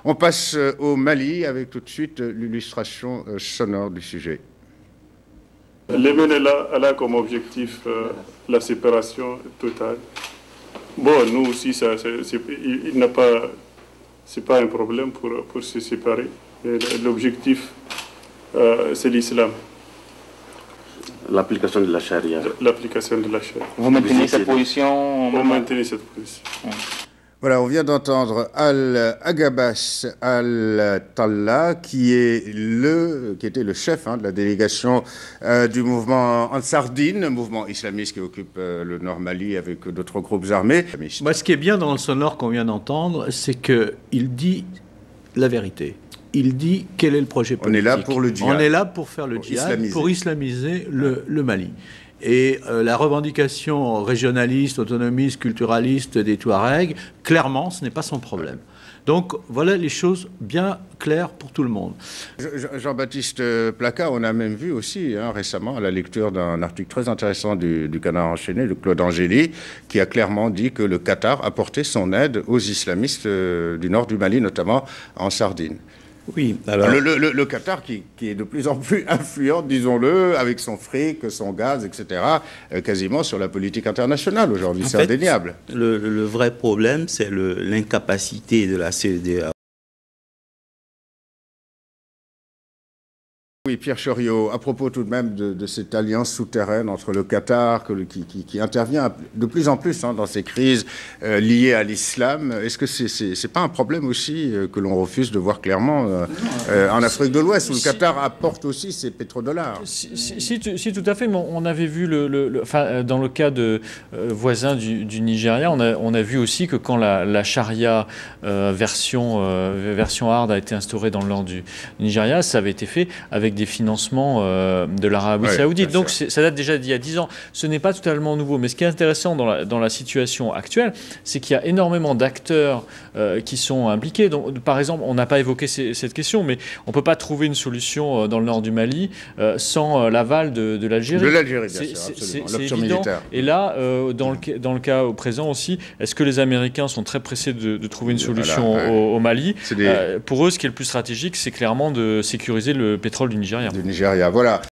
On passe au Mali avec tout de suite l'illustration sonore du sujet. Le MNLA a comme objectif la séparation totale. Bon, nous aussi, c'est pas un problème pour se séparer. L'objectif, c'est l'islam. L'application de la charia. L'application de la charia. Vous maintenez cette position? On maintient cette position. Voilà, on vient d'entendre Al-Agabas Al-Tallah, qui était le chef de la délégation du mouvement Ansardine, mouvement islamiste qui occupe le Nord Mali avec d'autres groupes armés. Moi, ce qui est bien dans le sonore qu'on vient d'entendre, c'est qu'il dit la vérité. Il dit quel est le projet politique. On est là pour le djihad. On est là pour faire le djihad, pour islamiser le Mali. Et la revendication régionaliste, autonomiste, culturaliste des Touaregs, clairement, ce n'est pas son problème. Donc, voilà les choses bien claires pour tout le monde. Jean-Baptiste Placard, on a même vu aussi récemment à la lecture d'un article très intéressant du Canard enchaîné, de Claude Angéli, qui a clairement dit que le Qatar apportait son aide aux islamistes du nord du Mali, notamment en Sardine. Oui, alors... Le Qatar qui est de plus en plus influent, disons-le, avec son fric, son gaz, etc., quasiment sur la politique internationale aujourd'hui. C'est indéniable. Le vrai problème, c'est l'incapacité de la CEDEAO. Oui, Pierre Choriot, à propos tout de même de cette alliance souterraine entre le Qatar, qui intervient de plus en plus dans ces crises liées à l'islam, est-ce que c'est pas un problème aussi que l'on refuse de voir clairement en Afrique de l'Ouest, où le Qatar apporte aussi ses pétrodollars? Si, tout à fait. On avait vu, dans le cas de voisin du Nigeria, on a vu aussi que quand la charia version hard a été instaurée dans le nord du Nigeria, ça avait été fait avec des financements de l'Arabie Saoudite. Donc ça date déjà d'il y a 10 ans. Ce n'est pas totalement nouveau. Mais ce qui est intéressant dans la situation actuelle, c'est qu'il y a énormément d'acteurs qui sont impliqués. Donc, par exemple, on n'a pas évoqué cette question, mais on ne peut pas trouver une solution dans le nord du Mali sans l'aval de l'Algérie. De l'Algérie, bien sûr, absolument. C'est évident. Et là, dans le cas au présent aussi, est-ce que les Américains sont très pressés de trouver une solution au Mali? Pour eux, ce qui est le plus stratégique, c'est clairement de sécuriser le pétrole du Nigeria. Voilà.